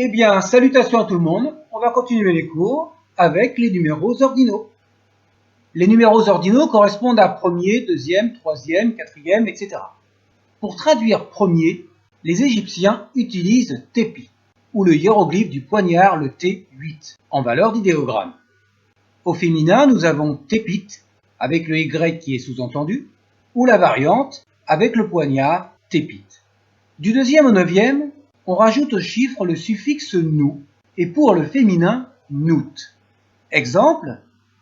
Eh bien, salutations à tout le monde. On va continuer les cours avec les numéros ordinaux. Les numéros ordinaux correspondent à premier, deuxième, troisième, quatrième, etc. Pour traduire premier, les Égyptiens utilisent tepi, ou le hiéroglyphe du poignard, le T8, en valeur d'idéogramme. Au féminin, nous avons tepit, avec le Y qui est sous-entendu, ou la variante, avec le poignard, tepit. Du deuxième au neuvième, on rajoute au chiffre le suffixe nous, et pour le féminin, nout. Exemple,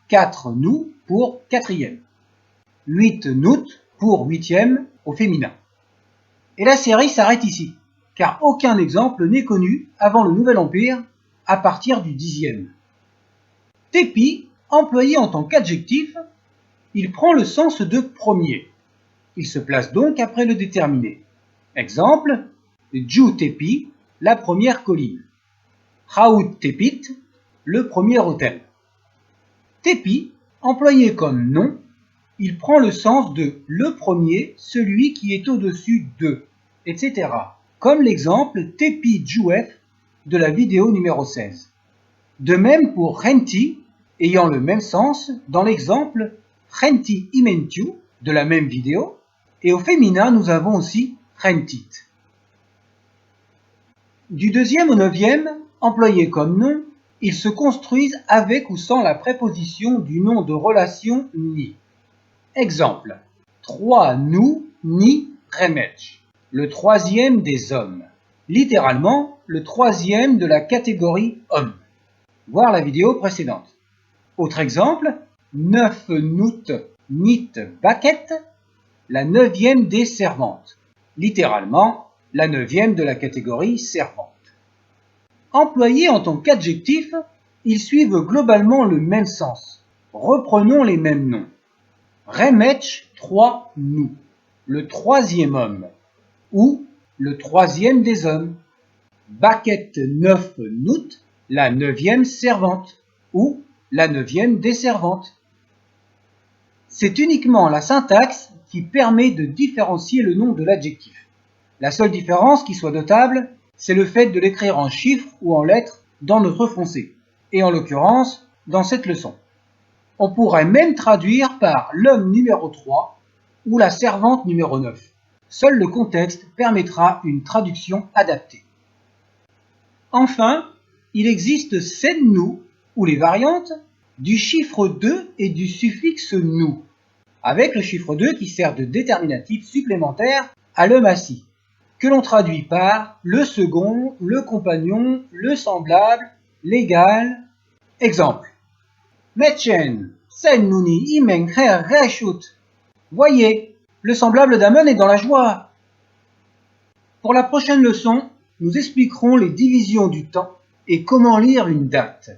4 nous pour quatrième, 8 nout pour huitième au féminin. Et la série s'arrête ici, car aucun exemple n'est connu avant le Nouvel Empire à partir du dixième. Tepi, employé en tant qu'adjectif, il prend le sens de premier. Il se place donc après le déterminé. Exemple, Djou Tepi, la première colline. Raout Tepit, le premier hôtel. Tepi, employé comme nom, il prend le sens de le premier, celui qui est au-dessus de, etc. Comme l'exemple Tepi Djouef de la vidéo numéro 16. De même pour Renti, ayant le même sens dans l'exemple Renti Imentiu de la même vidéo, et au féminin nous avons aussi Rentit. Du deuxième au neuvième, employés comme nom, ils se construisent avec ou sans la préposition du nom de relation ni. Exemple, 3 nous ni remech, le troisième des hommes. Littéralement, le troisième de la catégorie homme. Voir la vidéo précédente. Autre exemple, 9 nout nit baquette, la neuvième des servantes. Littéralement, la neuvième de la catégorie servante. Employés en tant qu'adjectif, ils suivent globalement le même sens. Reprenons les mêmes noms. Remech 3 nous, le troisième homme, ou le troisième des hommes. Baquette 9 nout, la neuvième servante, ou la neuvième des servantes. C'est uniquement la syntaxe qui permet de différencier le nom de l'adjectif. La seule différence qui soit notable, c'est le fait de l'écrire en chiffres ou en lettres dans notre français, et en l'occurrence dans cette leçon. On pourrait même traduire par l'homme numéro 3 ou la servante numéro 9. Seul le contexte permettra une traduction adaptée. Enfin, il existe 7 nous, ou les variantes, du chiffre 2 et du suffixe nous, avec le chiffre 2 qui sert de déterminatif supplémentaire à l'homme assis, que l'on traduit par le second, le compagnon, le semblable, l'égal. Exemple. Metchen, sen nuni imeng her reshut. Voyez, le semblable d'Amon est dans la joie. Pour la prochaine leçon, nous expliquerons les divisions du temps et comment lire une date.